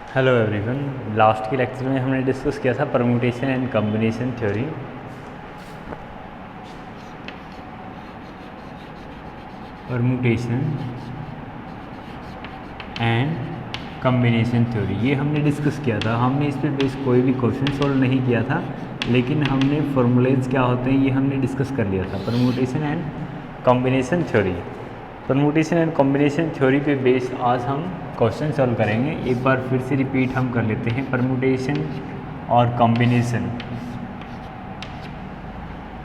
Hello everyone. Last के lecture में हमने डिस्कस किया था permutation and combination theory. Permutation and combination theory ये हमने डिस्कस किया था। हमने इस पे बेस कोई भी क्वेश्चन सॉल्व नहीं किया था, लेकिन हमने फॉर्मूलेज क्या होते हैं ये हमने डिस्कस कर लिया था। Permutation and combination theory, permutation and combination theory पे बेस आज हम क्वेश्चन सॉल्व करेंगे। एक बार फिर से रिपीट हम कर लेते हैं। परम्यूटेशन और combination,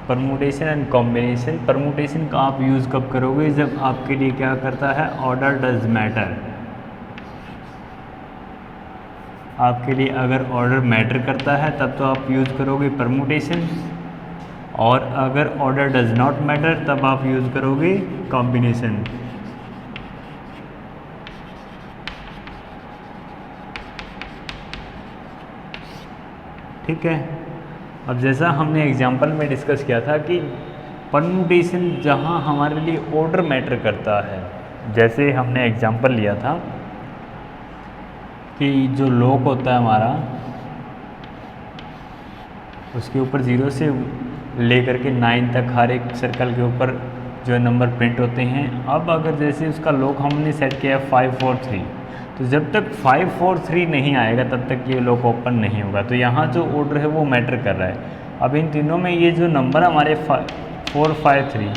permutation and combination. Permutation का आप यूज़ कब करोगे? जब आपके लिए क्या करता है, ऑर्डर डज मैटर। आपके लिए अगर ऑर्डर मैटर करता है तब तो आप यूज़ करोगे परम्यूटेशन, और अगर ऑर्डर डज नॉट मैटर तब आप यूज़ करोगे कॉम्बिनेशन। ठीक है। अब जैसा हमने एग्जाम्पल में डिस्कस किया था कि परम्यूटेशन जहाँ हमारे लिए ऑर्डर मैटर करता है, जैसे हमने एग्जाम्पल लिया था कि जो लॉक होता है हमारा, उसके ऊपर 0 से लेकर के 9 तक हर एक सर्कल के ऊपर जो नंबर प्रिंट होते हैं। अब अगर जैसे उसका लॉक हमने सेट किया 5 4 3, तो जब तक 5 4 3 नहीं आएगा तब तक ये लॉक ओपन नहीं होगा। तो यहाँ जो ऑर्डर है वो मैटर कर रहा है। अब इन तीनों में ये जो नंबर हमारे 4 5 3,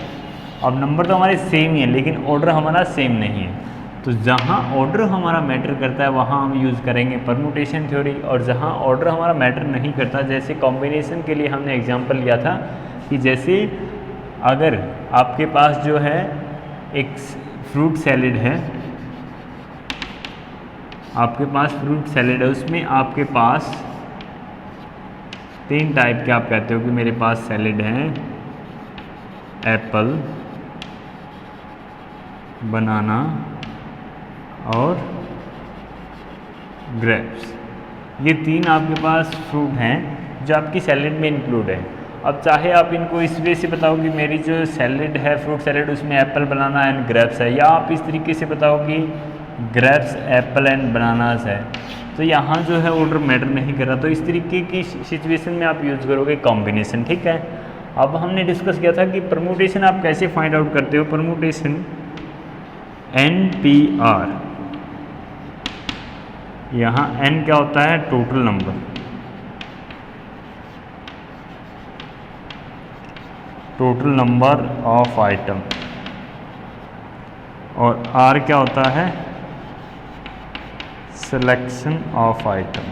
अब नंबर तो हमारे सेम ही है लेकिन ऑर्डर हमारा सेम नहीं है। तो जहाँ ऑर्डर हमारा मैटर करता है वहाँ हम यूज़ करेंगे परम्यूटेशन थ्योरी, और जहाँ ऑर्डर हमारा मैटर नहीं करता, जैसे कॉम्बिनेशन के लिए हमने एग्जांपल लिया था कि जैसे अगर आपके पास जो है एक फ्रूट सैलेड है, आपके पास फ्रूट सैलेड है, उसमें आपके पास 3 टाइप के आप कहते हो कि मेरे पास सैलेड है, एप्पल, बनाना और ग्रेप्स। ये 3 आपके पास फ्रूट हैं जो आपकी सैलेड में इंक्लूड है। अब चाहे आप इनको इस वे से बताओ कि मेरी जो सैलेड है, फ्रूट सैलेड, उसमें एप्पल, बनाना एंड ग्रेप्स है, या आप इस तरीके से बताओ कि ग्रेप्स, एप्पल एंड बनानास है। तो यहाँ जो है ऑर्डर मैटर नहीं कर रहा, तो इस तरीके की सिचुएशन में आप यूज़ करोगे कॉम्बिनेशन। ठीक है। अब हमने डिस्कस किया था कि परम्यूटेशन आप कैसे फाइंड आउट करते हो। परम्यूटेशन NPR, यहाँ n क्या होता है, total number, total number of item, और R क्या होता है, सिलेक्शन ऑफ आइटम।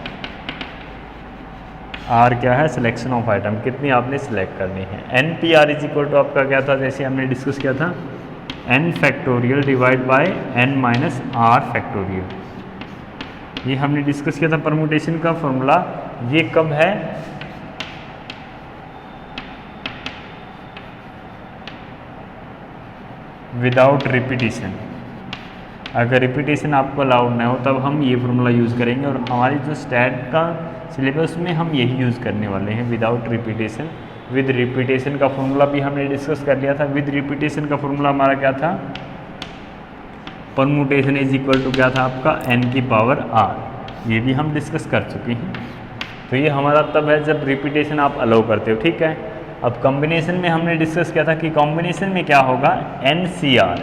R क्या है, सिलेक्शन ऑफ आइटम, कितनी आपने सिलेक्ट करनी है। NPR इज इक्वल टू आपका क्या था, जैसे हमने डिस्कस किया था, n factorial divide by n minus R factorial. ये हमने डिस्कस किया था परम्यूटेशन का फॉर्मूला। ये कब है, विदाउट रिपीटिशन। अगर रिपीटेशन आपको अलाउड ना हो तब हम ये फार्मूला यूज़ करेंगे, और हमारी जो स्टैट का सिलेबस में हम यही यूज़ करने वाले हैं, विदाउट रिपीटेशन। विद रिपीटेशन का फार्मूला भी हमने डिस्कस कर लिया था। विद रिपीटेशन का फार्मूला हमारा क्या था, परम्यूटेशन इज इक्वल टू क्या था आपका, n की पावर r। ये भी हम डिस्कस कर चुके हैं। तो ये हमारा तब है जब रिपीटेशन आप अलाउ करते हो। ठीक है। अब कॉम्बिनेशन में हमने डिस्कस किया था कि कॉम्बिनेशन में क्या होगा, NCR।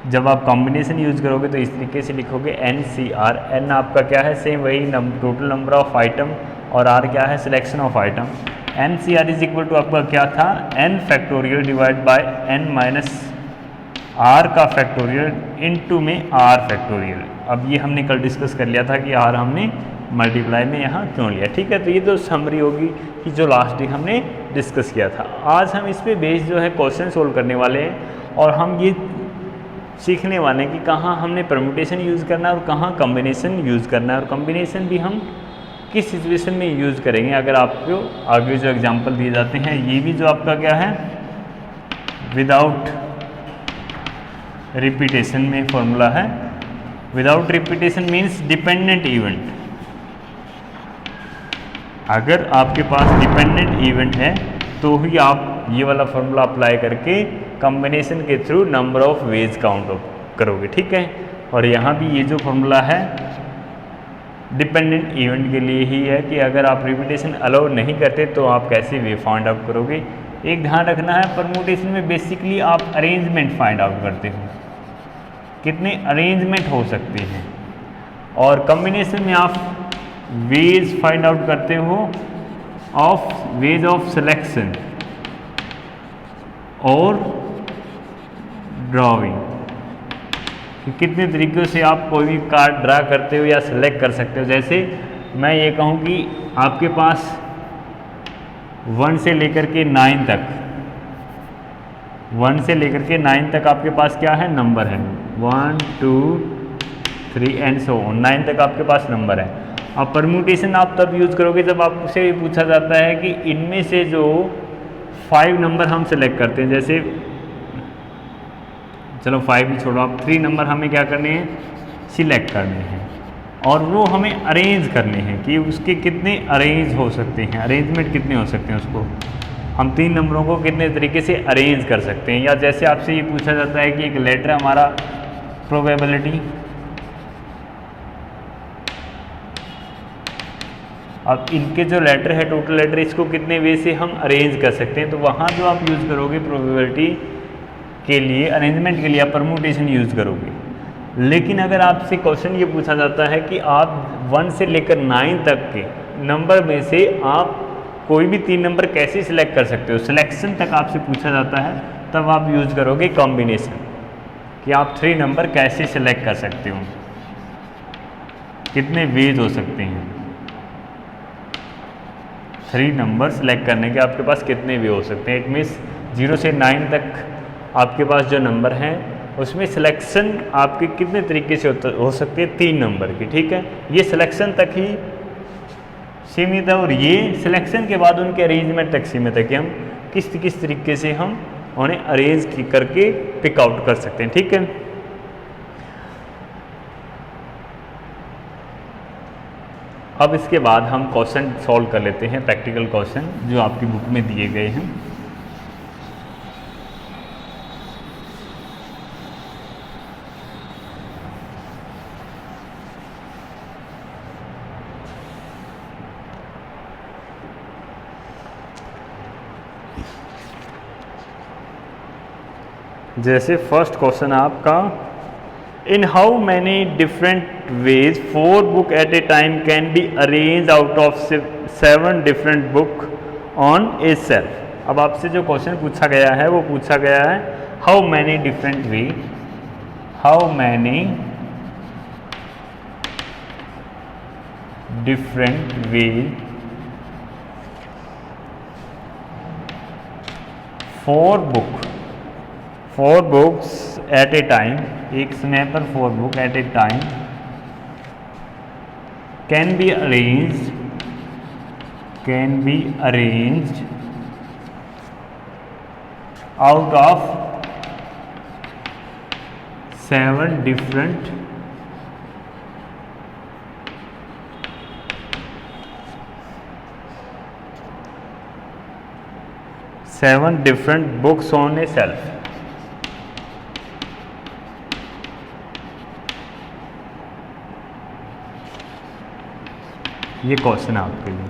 जब आप कॉम्बिनेशन यूज़ करोगे तो इस तरीके से लिखोगे NCR। n आपका क्या है, सेम वही टोटल नंबर ऑफ आइटम, और r क्या है, selection of item. NCR is equal to आपका क्या था, n factorial divide by n minus r का फैक्टोरियल इनटू में r फैक्टोरियल। अब ये हमने कल डिस्कस कर लिया था कि r हमने मल्टीप्लाई में यहाँ क्यों लिया। ठीक है। तो ये तो समरी होगी कि जो लास्ट डे हमने डिस्कस किया था। आज हम इस पे बेस जो है क्वेश्चन सोल्व करने वाले हैं, और हम ये सीखने वाले हैं कि कहाँ हमने परम्यूटेशन यूज़ करना है और कहाँ कॉम्बिनेशन यूज़ करना है, और कॉम्बिनेशन भी हम किस सिचुएशन में यूज़ करेंगे। अगर आपको आगे जो एग्जांपल दिए जाते हैं, ये भी जो आपका क्या है, विदाउट रिपीटेशन में फॉर्मूला है। Without repetition means dependent event. अगर आपके पास डिपेंडेंट इवेंट है तो ही आप ये वाला फॉर्मूला अप्लाई करके कॉम्बिनेशन के through number of ways count करोगे। ठीक है। और यहाँ भी ये जो फॉर्मूला है डिपेंडेंट इवेंट के लिए ही है कि अगर आप रिपीटेशन अलाउ नहीं करते तो आप कैसे वे फाइंड आउट करोगे। एक ध्यान रखना है, परमुटेशन में बेसिकली आप अरेंजमेंट फाइंड आउट करते हो, कितने अरेंजमेंट हो सकते हैं, और कॉम्बिनेशन में आप वेज फाइंड आउट करते हो ऑफ वेज ऑफ सिलेक्शन और ड्राइंग, कि कितने तरीक़ों से आप कोई भी कार्ड ड्रा करते हो या सिलेक्ट कर सकते हो। जैसे मैं ये कहूँ कि आपके पास 1 से लेकर के 9 तक, 1 से लेकर के 9 तक आपके पास क्या है, नंबर है, 1 2 3 एंड सो ऑन, 9 तक आपके पास नंबर है। अब परम्यूटेशन आप तब यूज़ करोगे जब आपसे ये पूछा जाता है कि इनमें से जो 5 नंबर हम सेलेक्ट करते हैं, जैसे चलो 5 भी छोड़ो, आप 3 नंबर हमें क्या करने हैं, सिलेक्ट करने हैं, और वो हमें अरेंज करने हैं कि उसके कितने अरेंज हो सकते हैं, अरेंजमेंट कितने हो सकते हैं, उसको हम 3 नंबरों को कितने तरीके से अरेंज कर सकते हैं। या जैसे आपसे ये पूछा जाता है कि एक लेटर हमारा प्रोबेबिलिटी, अब इनके जो लेटर है टोटल लेटर, इसको कितने वे से हम अरेंज कर सकते हैं, तो वहाँ जो आप यूज़ करोगे प्रोबेबिलिटी के लिए, अरेंजमेंट के लिए आप परम्यूटेशन यूज़ करोगे। लेकिन अगर आपसे क्वेश्चन ये पूछा जाता है कि आप 1 से लेकर 9 तक के नंबर में से आप कोई भी 3 नंबर कैसे सिलेक्ट कर सकते हो, सिलेक्शन तक आपसे पूछा जाता है, तब आप यूज़ करोगे कॉम्बिनेशन, कि आप 3 नंबर कैसे सिलेक्ट कर सकते हो, कितने वेज हो सकते हैं, 3 नंबर सेलेक्ट करने के आपके पास कितने वे हो सकते हैं। इट मीन्स 0 से 9 तक आपके पास जो नंबर हैं उसमें सिलेक्शन आपके कितने तरीके से हो सकते हैं, 3 नंबर की, ठीक है। ये सिलेक्शन तक ही सीमित है, और ये सिलेक्शन के बाद उनके अरेंजमेंट तक सीमित है कि हम किस किस तरीके से हम उन्हें अरेंज करके पिक आउट कर सकते हैं, ठीक है। अब इसके बाद हम क्वेश्चन सॉल्व कर लेते हैं, प्रैक्टिकल क्वेश्चन जो आपकी बुक में दिए गए हैं। जैसे फर्स्ट क्वेश्चन आपका, in how many different ways 4 book at a time can be arrange out of 7 different book on a shelf. अब आपसे जो क्वेश्चन पूछा गया है वो पूछा गया है how many different way, how many different way 4 books at a time, एक समय पर 4 book at a time can be arranged out of 7 different books on a shelf। ये क्वेश्चन आपके लिए।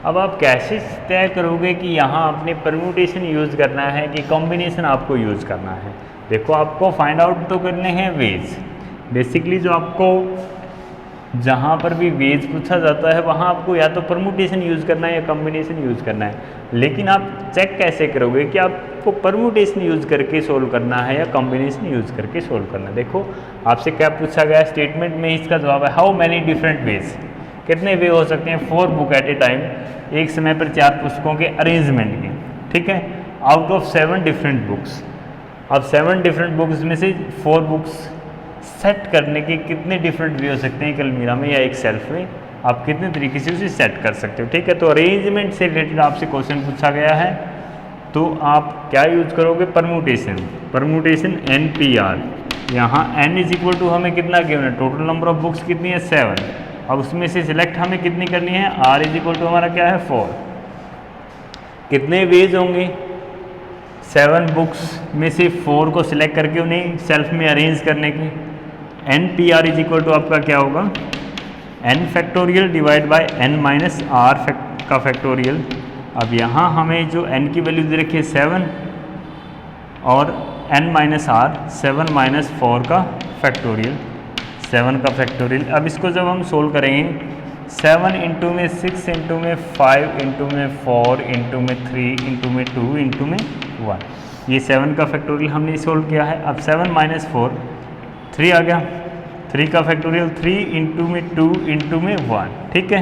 अब आप कैसे तय करोगे कि यहाँ आपने परम्यूटेशन यूज़ करना है कि कॉम्बिनेशन आपको यूज़ करना है। देखो, आपको फाइंड आउट तो करने हैं वेज। बेसिकली जो आपको जहाँ पर भी वेज पूछा जाता है वहाँ आपको या तो परम्यूटेशन यूज़ करना है या कॉम्बिनेशन यूज़ करना है। लेकिन आप चेक कैसे करोगे कि आपको परम्यूटेशन यूज़ करके सोल्व करना है या कॉम्बिनेशन यूज़ करके सोल्व करना है। देखो, आपसे क्या पूछा गया है स्टेटमेंट में, इसका जवाब है हाउ मैनी डिफरेंट वेज, कितने वे हो सकते हैं 4 बुक एट ए टाइम, एक समय पर 4 पुस्तकों के अरेंजमेंट के, ठीक है, आउट ऑफ 7 डिफरेंट बुक्स। अब 7 डिफरेंट बुक्स में से 4 बुक्स सेट करने के कितने डिफरेंट वे हो सकते हैं एक अलमीरा में या एक सेल्फ में, आप कितने तरीके से उसे सेट कर सकते हो, ठीक है। तो अरेंजमेंट से रिलेटेड आपसे क्वेश्चन पूछा गया है, तो आप क्या यूज़ करोगे, परम्यूटेशन। परम्यूटेशन NPR, यहाँ n इज इक्वल टू हमें कितना गिवन है, टोटल नंबर ऑफ बुक्स कितनी है 7। अब उसमें से सिलेक्ट हमें कितनी करनी है, R इज इक्वल टू हमारा क्या है 4। कितने वेज होंगे, 7 बुक्स में से 4 को सिलेक्ट करके उन्हें सेल्फ में अरेंज करने की, N P R is equal to आपका क्या होगा, N factorial divide by N minus R का फैक्टोरियल। अब यहाँ हमें जो n की वैल्यू दे रखी है 7 और n माइनस आर 7 माइनस 4 का फैक्टोरियल, 7 का फैक्टोरियल। अब इसको जब हम सोल्व करेंगे 7 इंटू में 6 इंटू में 5 इंटू में 4 इंटू में 3 इंटू में 2 इंटू में 1, ये 7 का फैक्टोरियल हमने सोल्व किया है। अब 7 माइनस 4 3 आ गया, 3 का फैक्टोरियल 3 इंटू में 2 इंटू में 1, ठीक है।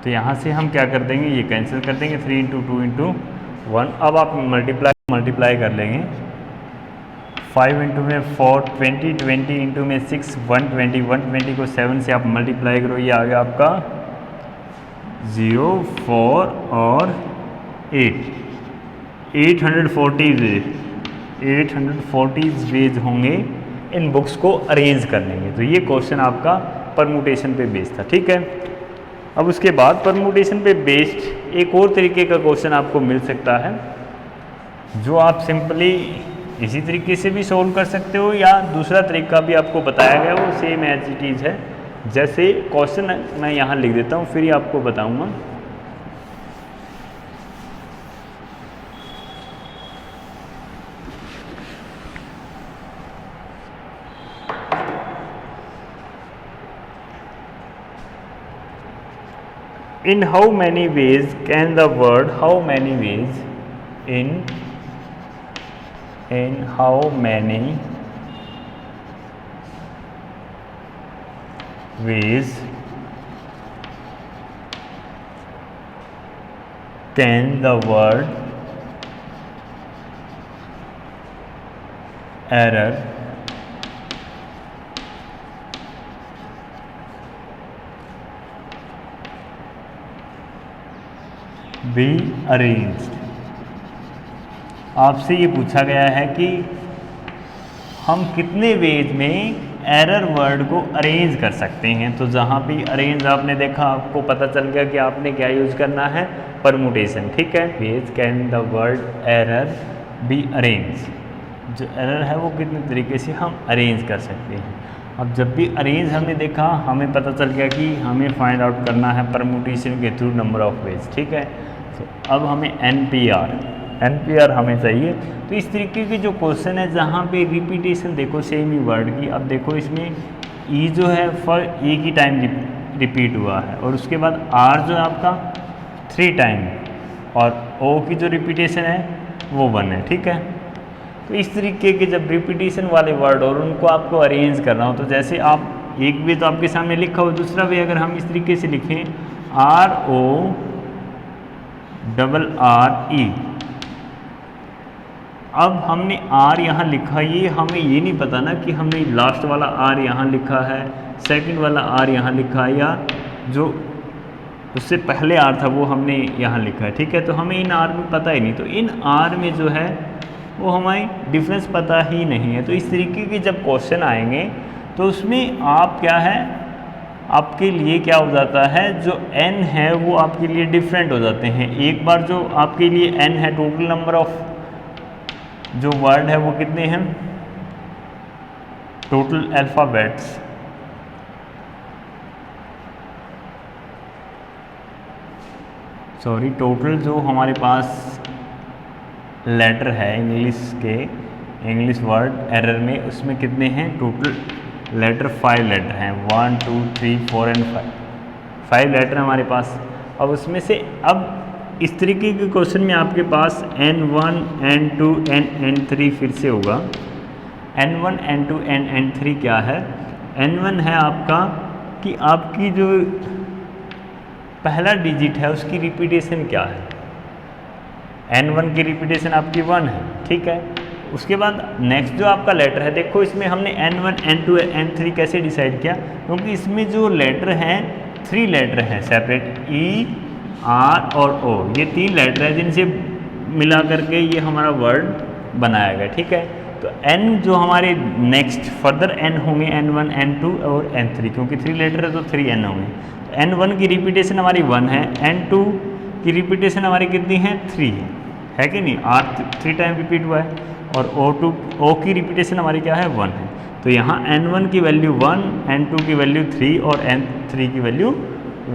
तो यहाँ से हम क्या कर देंगे, ये कैंसिल कर देंगे, 3 इंटू 2 इंटू 1। अब आप मल्टीप्लाई कर लेंगे, 5 इंटू में 4 20, 20 इंटू में 6 120, 120 को 7 से आप मल्टीप्लाई करो, ये आ गया आपका 0 4 और 8, 840 वेज होंगे इन बुक्स को अरेंज करने में। तो ये क्वेश्चन आपका परमुटेशन पे बेस्ड था, ठीक है। अब उसके बाद परमुटेशन पे बेस्ड एक और तरीके का क्वेश्चन आपको मिल सकता है, जो आप सिंपली इसी तरीके से भी सोल्व कर सकते हो, या दूसरा तरीका भी आपको बताया गया वो सेम एज इट इज़ है। जैसे क्वेश्चन मैं यहाँ लिख देता हूँ, फिर ही आपको बताऊँगा। In how many ways can the word, how many ways, in how many ways can the word error be arranged? आपसे ये पूछा गया है कि हम कितने वेज में एरर वर्ड को अरेंज कर सकते हैं। तो जहाँ भी अरेंज आपने देखा, आपको पता चल गया कि आपने क्या यूज़ करना है, परमुटेशन, ठीक है। Veg can the word error be arrange, जो एरर है वो कितने तरीके से हम अरेंज कर सकते हैं। अब जब भी अरेंज हमने देखा, हमें पता चल गया कि हमें फाइंड आउट करना है परमुटेशन के थ्रू नंबर ऑफ वेज, ठीक है। तो अब हमें NPR हमें चाहिए। तो इस तरीके के जो क्वेश्चन है जहाँ पे रिपीटेशन देखो सेम ही वर्ड की, अब देखो इसमें ई जो है फॉर एक ही टाइम रिपीट हुआ है, और उसके बाद आर जो है आपका 3 टाइम, और ओ की जो रिपीटेशन है वो 1 है, ठीक है। तो इस तरीके के जब रिपीटेशन वाले वर्ड और उनको आपको अरेंज करना हो, तो जैसे आप एक भी तो आपके सामने लिखा हो, दूसरा भी अगर हम इस तरीके से लिखें RORRE, अब हमने आर यहाँ लिखा, ये हमें ये नहीं पता ना कि हमने लास्ट वाला आर यहाँ लिखा है, सेकंड वाला आर यहाँ लिखा है, या जो उससे पहले आर था वो हमने यहाँ लिखा है, ठीक है। तो हमें इन आर में पता ही नहीं, तो इन आर में जो है वो हमें डिफरेंस पता ही नहीं है। तो इस तरीके के जब क्वेश्चन आएंगे तो उसमें आप क्या है, आपके लिए क्या हो जाता है, जो n है वो आपके लिए डिफरेंट हो जाते हैं। एक बार जो आपके लिए n है, टोटल नंबर ऑफ जो वर्ड है वो कितने हैं, टोटल अल्फ़ाबेट्स, सॉरी टोटल जो हमारे पास लेटर है इंग्लिश वर्ड एरर में, उसमें कितने हैं, टोटल लेटर 5 लेटर हैं, 1 2 3 4 एंड 5 लेटर हमारे पास। अब उसमें से अब इस तरीके के क्वेश्चन में आपके पास N1 N2 N3 फिर से होगा। N1 N2 N3 क्या है, N1 है आपका कि आपकी जो पहला डिजिट है उसकी रिपीटेशन क्या है, N1 की रिपीटेशन आपकी 1 है, ठीक है। उसके बाद नेक्स्ट जो आपका लेटर है, देखो इसमें हमने N1 N2 N3 कैसे डिसाइड किया, क्योंकि इसमें जो लेटर हैं 3 लेटर हैं सेपरेट, E R और O, ये 3 लेटर हैं जिनसे मिला करके ये हमारा वर्ड बनाया गया, ठीक है। तो N जो हमारे नेक्स्ट फर्दर N होंगे, N1 N2 और N3, क्योंकि 3 लेटर है तो 3 N होंगे। तो N1 की रिपीटेशन हमारी 1 है, N2 की रिपीटेशन हमारी कितनी है, 3 है कि नहीं, R 3 टाइम रिपीट हुआ है, और O की रिपीटेशन हमारी क्या है, 1 है। तो यहाँ n1 की वैल्यू 1, n2 की वैल्यू 3 और n3 की वैल्यू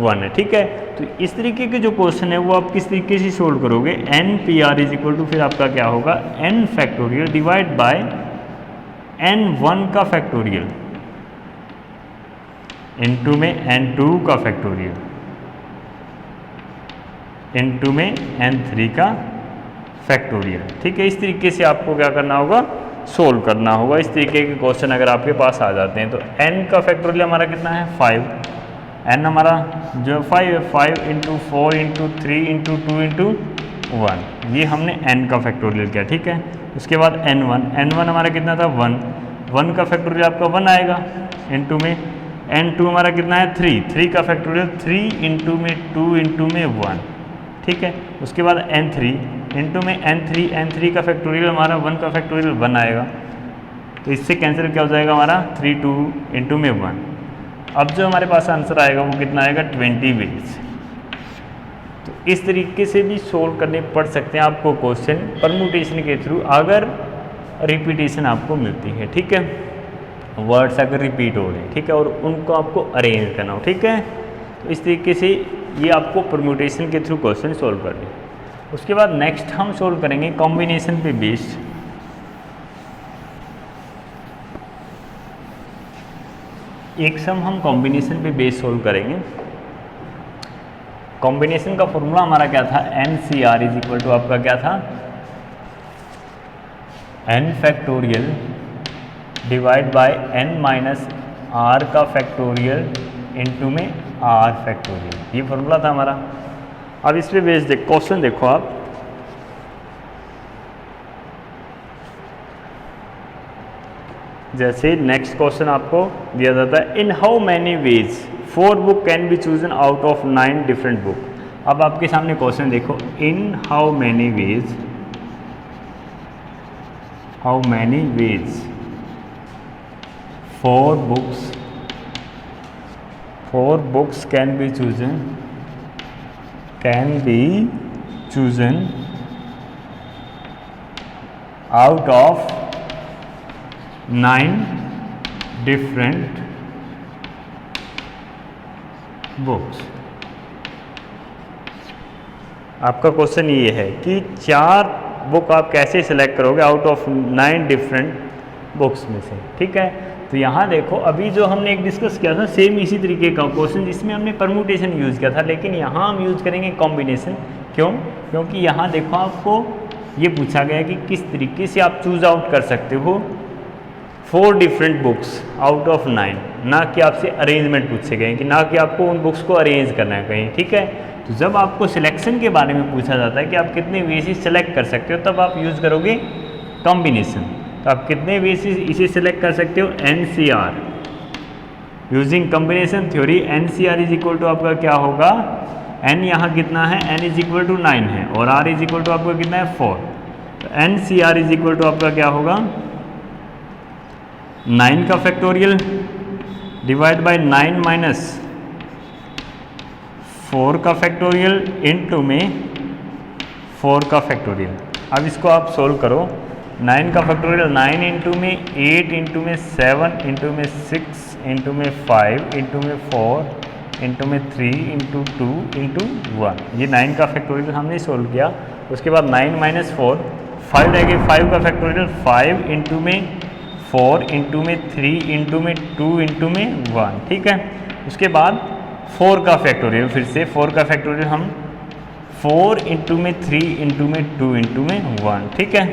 1 है। ठीक है, तो इस तरीके के जो क्वेश्चन है वो आप किस तरीके से सोल्व करोगे, n P R is equal to फिर आपका क्या होगा n factorial divide bye n1 का फैक्टोरियल इनटू में n2 का फैक्टोरियल इनटू में n3 का फैक्टोरियल। ठीक है, इस तरीके से आपको क्या करना होगा, सोल्व करना होगा। इस तरीके के क्वेश्चन अगर आपके पास आ जाते हैं तो n का फैक्टोरियल हमारा कितना है 5, n हमारा जो 5 है 5 इंटू 4 इंटू 3 इंटू 2 इंटू 1, ये हमने n का फैक्टोरियल किया। ठीक है, उसके बाद n1 हमारा कितना था 1 का फैक्टोरियल आपका 1 आएगा इंटू में n2 हमारा कितना है 3 का फैक्टोरियल 3 इंटू में 2 इंटू में 1। ठीक है, उसके बाद n3 इंटू में n3 का फैक्टोरियल हमारा 1 का फैक्टोरियल 1 आएगा, तो इससे कैंसिल क्या हो जाएगा हमारा 3 2 इंटू में 1। अब जो हमारे पास आंसर आएगा वो कितना आएगा 20 वेज। तो इस तरीके से भी सोल्व करने पड़ सकते हैं आपको क्वेश्चन परम्यूटेशन के थ्रू, अगर रिपीटेशन आपको मिलती है। ठीक है, वर्ड्स अगर रिपीट हो रहे हैं, ठीक है, और उनको आपको अरेंज करना हो। ठीक है, तो इस तरीके से ये आपको परम्यूटेशन के थ्रू क्वेश्चन सोल्व करने। उसके बाद नेक्स्ट हम सोल्व करेंगे कॉम्बिनेशन पे बेस्ड। एक सम हम कॉम्बिनेशन पे बेस्ड सोल्व करेंगे। कॉम्बिनेशन का फॉर्मूला हमारा क्या था, N C R is equal to आपका क्या था n factorial divide by n minus R का फैक्टोरियल इनटू में r फैक्टोरियल, ये फॉर्मूला था हमारा। अब इस पे बेस्ड क्वेश्चन देखो आप, जैसे नेक्स्ट क्वेश्चन आपको दिया जाता है इन how many ways 4 book can be chosen out of 9 different book. अब आपके सामने क्वेश्चन देखो, इन how many ways 4 books can be chosen out of 9 different books. आपका क्वेश्चन ये है कि 4 बुक आप कैसे सिलेक्ट करोगे आउट ऑफ 9 डिफरेंट बुक्स में से। ठीक है, तो यहाँ देखो अभी जो हमने एक डिस्कस किया था सेम इसी तरीके का क्वेश्चन जिसमें हमने परम्यूटेशन यूज़ किया था, लेकिन यहाँ हम यूज़ करेंगे कॉम्बिनेशन। क्यों? क्योंकि यहाँ देखो आपको ये पूछा गया कि किस तरीके से आप चूज़ आउट कर सकते हो 4 डिफरेंट बुक्स आउट ऑफ 9, ना कि आपसे अरेंजमेंट पूछे गए कि ना कि आपको उन बुक्स को अरेंज करना है कहीं। ठीक है, तो जब आपको सिलेक्शन के बारे में पूछा जाता है कि आप कितने वे से सिलेक्ट कर सकते हो, तब आप यूज़ करोगे कॉम्बिनेशन। तो आप कितने वे से इसे सिलेक्ट कर सकते हो, NCR using combination theory. NCR is equal to आपका क्या होगा, n यहाँ कितना है, n इज इक्वल टू 9 है और r इज इक्वल टू आपका कितना है 4। तो NCR इज इक्वल टू आपका क्या होगा 9 का फैक्टोरियल डिवाइड बाय 9 माइनस 4 का फैक्टोरियल इनटू में 4 का फैक्टोरियल। अब इसको आप सोल्व करो, 9 का फैक्टोरियल 9 इंटू में 8 इंटू में 7 इंटू में 6 इंटू में 5 इंटू में 4 इंटू में 3 इंटू 2 इंटू 1, ये 9 का फैक्टोरियल हमने सोल्व किया। उसके बाद 9 माइनस 4 5 रह गए, 5 का फैक्टोरियल 5 इंटू में 4 इंटू में 3 इंटू में 2 इंटू में 1। ठीक है, उसके बाद 4 का फैक्टोरियल, फिर से 4 का फैक्टोरियल हम 4 इंटू में 3 इंटू में 2 इंटू में 1। ठीक है,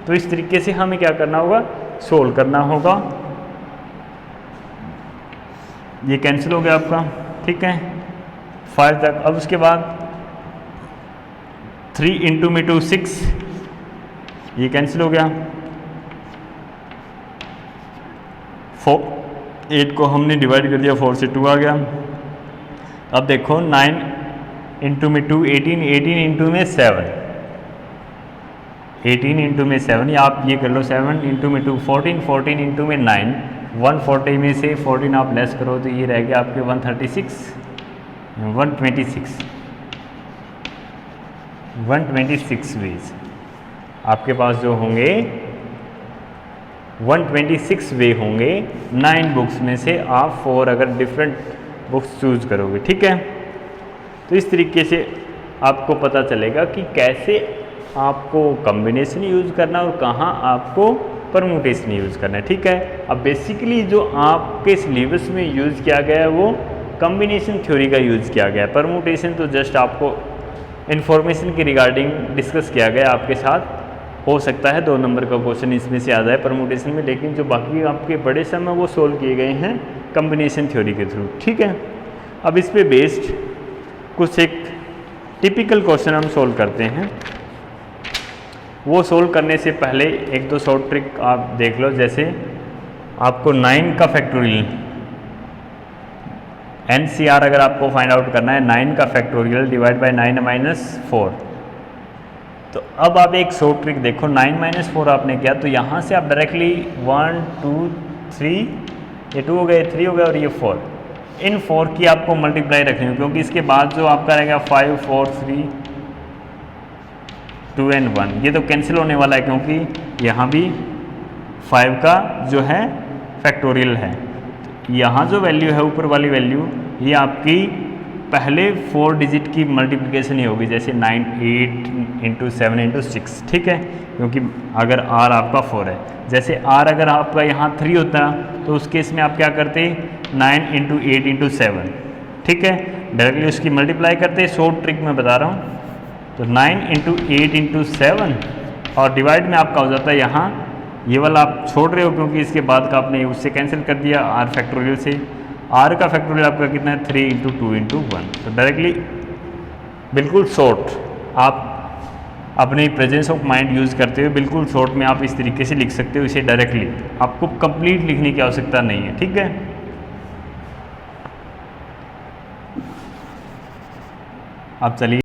तो इस तरीके से हमें क्या करना होगा, सोल्व करना होगा। ये कैंसिल हो गया आपका। ठीक है, 5 तक। अब उसके बाद 3 इंटू में 2 6, ये कैंसिल हो गया। 8 को हमने डिवाइड कर दिया, 4 से 2 आ गया। अब देखो 9 इंटू में 2 18, 18 इंटू में 7, 18 इंटू में 7, या आप ये कर लो 7 इंटू में 2 14, 14 इंटू में 9, 140 में से 14 आप लेस करो तो ये रह गया आपके 136, 126 वेज आपके पास जो होंगे 126 वे होंगे 9 बुक्स में से आप 4 अगर डिफरेंट बुक्स चूज़ करोगे, ठीक है। तो इस तरीके से आपको पता चलेगा कि कैसे आपको कॉम्बिनेशन यूज़ करना और कहाँ आपको परमुटेशन यूज़ करना है, ठीक है। अब बेसिकली जो आपके सिलेबस में यूज़ किया गया है वो कॉम्बिनेशन थ्योरी का यूज़ किया गया है। परमुटेशन तो जस्ट आपको इन्फॉर्मेशन के रिगार्डिंग डिस्कस किया गया आपके साथ। हो सकता है 2 नंबर का क्वेश्चन इसमें से आ जाए परमुटेशन में, लेकिन जो बाकी आपके बड़े सम है वो सोल्व किए गए हैं कॉम्बिनेशन थ्योरी के थ्रू, ठीक है। अब इस पे बेस्ड कुछ एक टिपिकल क्वेश्चन हम सोल्व करते हैं। वो सोल्व करने से पहले 1-2 शॉर्ट ट्रिक आप देख लो। जैसे आपको 9 का फैक्टोरियल NCR अगर आपको फाइंड आउट करना है, 9 का फैक्टोरियल डिवाइड बाय 9 - 4, तो अब आप एक शॉर्ट ट्रिक देखो। 9 - 4 आपने किया तो यहाँ से आप डायरेक्टली 1 2 3, ये 2 हो गए, 3 हो गए और ये 4, इन 4 की आपको मल्टीप्लाई रखनी है, क्योंकि इसके बाद जो आपका रहेगा 5 4 3 2 and 1, ये तो कैंसिल होने वाला है क्योंकि यहाँ भी 5 का जो है फैक्टोरियल है। यहाँ जो वैल्यू है ऊपर वाली वैल्यू, ये आपकी पहले 4 डिजिट की मल्टीप्लिकेशन ही होगी, जैसे 9 8 × 7 × 6, ठीक है, क्योंकि अगर R आपका 4 है। जैसे R अगर आपका यहाँ 3 होता तो उस केस में आप क्या करते 9 × 8 × 7, ठीक है, डायरेक्टली उसकी मल्टीप्लाई करते। शॉर्ट ट्रिक में बता रहा हूँ। तो 9 × 8 × 7 और डिवाइड में आपका हो जाता है यहाँ, ये वाला आप छोड़ रहे हो क्योंकि इसके बाद का आपने उससे कैंसिल कर दिया R फैक्टोरियल से। R का फैक्टोरियल आपका कितना है 3 × 2 × 1। तो डायरेक्टली बिल्कुल शॉर्ट आप अपनी प्रेजेंस ऑफ माइंड यूज़ करते हुए बिल्कुल शॉर्ट में आप इस तरीके से लिख सकते हो इसे डायरेक्टली। आपको कंप्लीट लिखने की आवश्यकता नहीं है, ठीक है। आप चलिए